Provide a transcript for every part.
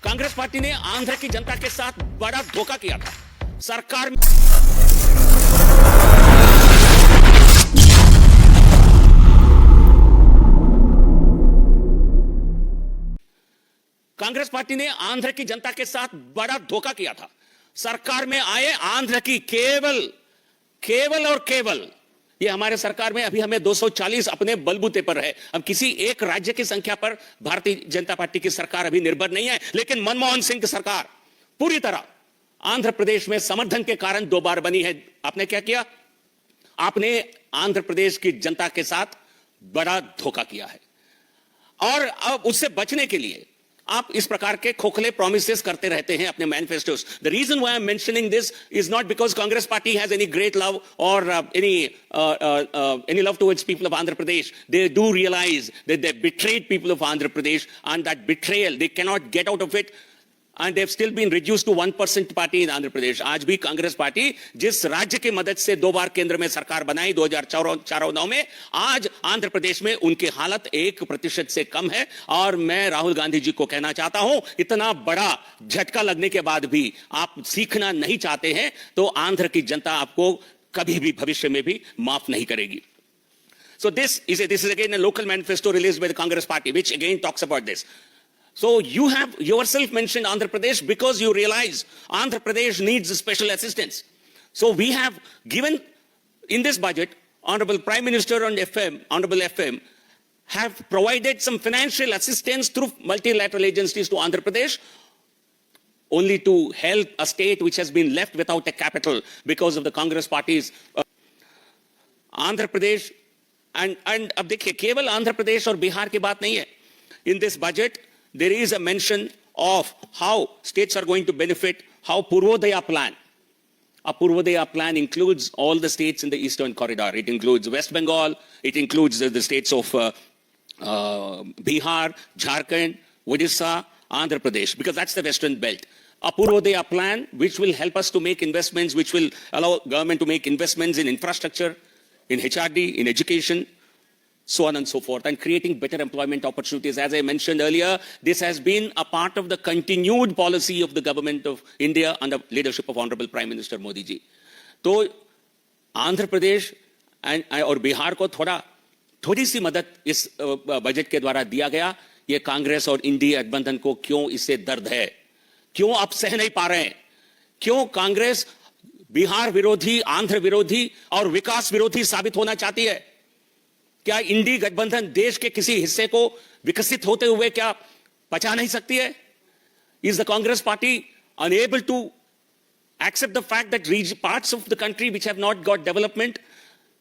Congress party ने आंध्र की जनता के साथ बड़ा धोखा किया था। सरकार में कांग्रेस पार्टी ने आंध्र की जनता के साथ बड़ा धोखा किया था। सरकार में आए आंध्र की केवल और केवल ये हमारे सरकार में अभी हमें 240 अपने बलबूते पर है। अब किसी एक राज्य की संख्या पर भारतीय जनता पार्टी की सरकार अभी निर्भर नहीं है, लेकिन मनमोहन सिंह की सरकार पूरी तरह आंध्र प्रदेश में समर्थन के कारण 2 बार बनी है। आपने क्या किया? आपने आंध्र प्रदेश की जनता के साथ बड़ा धोखा किया है और अब उससे बचने के लिए आप इस प्रकार के खोखले प्रोमिसेस करते रहते हैं अपने manifestos. The reason why I am mentioning this is not because Congress party has any great love or any love towards people of Andhra Pradesh. They do realize that they betrayed people of Andhra Pradesh, and that betrayal they cannot get out of it. And they've still been reduced to 1% party in Andhra Pradesh. आज भी Congress party जिस राज्य की मदद से 2 बार केंद्र में सरकार बनाई 2004-09 में, आज आंध्र प्रदेश में उनकी हालत 1% से कम है। और मैं राहुल गांधी जी को कहना चाहता हूं, इतना बड़ा झटका लगने के बाद भी आप सीखना नहीं चाहते हैं तो आंध्र की जनता आपको कभी भी भविष्य में भी माफ नहीं करेगी। So this is again a local manifesto released by the Congress party, which again talks about this. So you have yourself mentioned Andhra Pradesh because you realize Andhra Pradesh needs special assistance. So we have given in this budget, Honorable Prime Minister and Honorable FM have provided some financial assistance through multilateral agencies to Andhra Pradesh, only to help a state which has been left without a capital because of the Congress party's Andhra Pradesh and अब देखिए केवल आंध्र प्रदेश और बिहार की बात नहीं है। In this budget there is a mention of how states are going to benefit, how Purvodaya plan. A Purvodaya plan includes all the states in the eastern corridor. It includes West Bengal, it includes the states of Bihar, Jharkhand, Odisha, Andhra Pradesh, because that's the western belt. A Purvodaya plan which will help us to make investments, which will allow government to make investments in infrastructure, in HRD, in education, so on and so forth, and creating better employment opportunities. As I mentioned earlier, this has been a part of the continued policy of the government of India under leadership of Honorable Prime Minister Modi ji. तो आंध्र प्रदेश और बिहार को थोड़ी सी मदद इस budget के द्वारा दिया गया। ये कांग्रेस और इंडी गठबंधन को क्यों इससे दर्द है? क्यों आप सह नहीं पा रहे हैं? क्यों कांग्रेस बिहार विरोधी, आंध्र विरोधी और विकास विरोधी साबित होना चाहती है? क्या इंडी गठबंधन देश के किसी हिस्से को विकसित होते हुए क्या पचा नहीं सकती है? Is the Congress party unable to accept the fact that parts of the country which have not got development,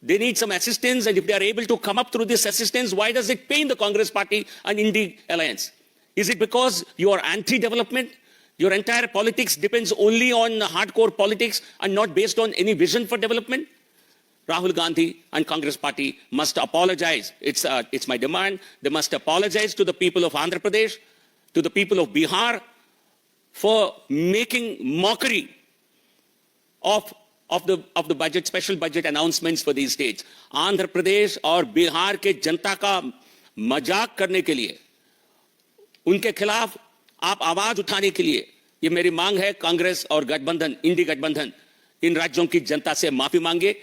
they need some assistance, and if they are able to come up through this assistance, why does it pain the Congress party and Indy alliance? Is it because you are anti-development? Your entire politics depends only on hardcore politics and not based on any vision for development? Rahul Gandhi and Congress party must apologize. It's my demand. They must apologize to the people of Andhra Pradesh, to the people of Bihar, for making mockery of the budget, special budget announcements for these states. Andhra Pradesh और बिहार के जनता का मजाक करने के लिए, उनके खिलाफ आप आवाज उठाने के लिए, ये मेरी मांग है, कांग्रेस और गठबंधन, इंडी गठबंधन, इन राज्यों की जनता से माफी मांगे,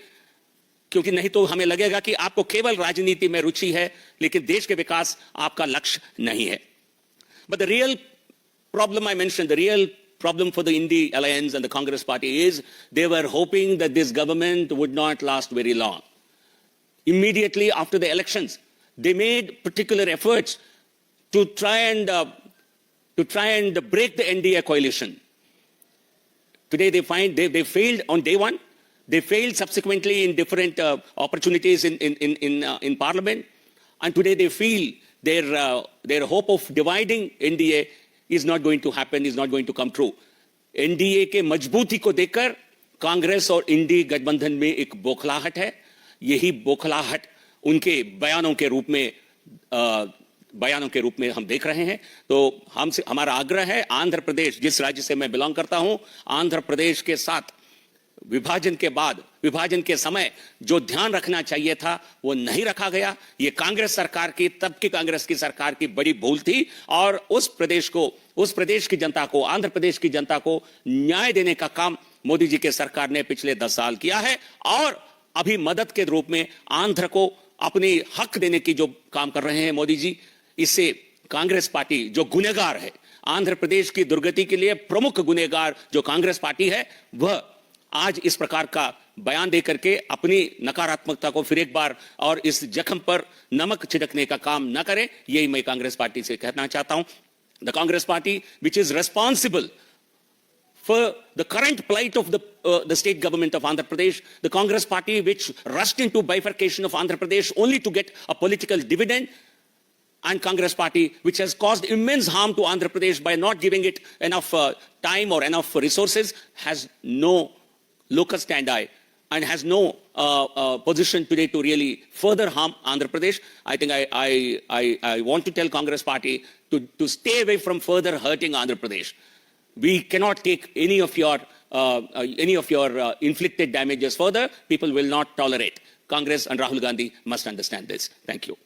क्योंकि नहीं तो हमें लगेगा कि आपको केवल राजनीति में रुचि है, लेकिन देश के विकास आपका लक्ष्य नहीं है। But the real problem I mentioned, the real problem for the Indy alliance and the Congress party is they were hoping that this government would not last very long. Immediately after the elections, they made particular efforts to try and break the NDA coalition. Today they find they failed on day one. They failed subsequently in different opportunities in Parliament, and today they feel their hope of dividing NDA is not going to happen, is not going to come true. NDA के मजबूती को देखकर कांग्रेस और इंडी गठबंधन में एक बौखलाहट है। यही बौखलाहट उनके बयानों के रूप में हम देख रहे हैं। तो हमारा आग्रह है, आंध्र प्रदेश, जिस राज्य से मैं बिलोंग करता हूं, आंध्र प्रदेश के साथ विभाजन के बाद, विभाजन के समय जो ध्यान रखना चाहिए था वो नहीं रखा गया। ये कांग्रेस सरकार की, तब की कांग्रेस की सरकार की बड़ी भूल थी और उस प्रदेश की जनता को, आंध्र प्रदेश की जनता को न्याय देने का काम मोदी जी के सरकार ने पिछले 10 साल किया है और अभी मदद के रूप में आंध्र को अपनी हक देने की जो काम कर रहे हैं मोदी जी, इससे कांग्रेस पार्टी जो गुनहगार है, आंध्र प्रदेश की दुर्गति के लिए प्रमुख गुनहगार जो कांग्रेस पार्टी है, वह आज इस प्रकार का बयान देकर के अपनी नकारात्मकता को फिर एक बार और इस जख्म पर नमक छिड़कने का काम न करे। यही मैं कांग्रेस पार्टी से कहना चाहता हूं। The Congress party which is responsible for the current plight of the state government of Andhra Pradesh, the Congress party which rushed into bifurcation of Andhra Pradesh only to get a political dividend, and Congress party which has caused immense harm to Andhra Pradesh by not giving it enough time or enough resources, has no locus standi and has no position today to really further harm Andhra Pradesh. I think I want to tell Congress party to stay away from further hurting Andhra Pradesh. We cannot take any of your inflicted damages further. People will not tolerate. Congress and Rahul Gandhi must understand this. Thank you.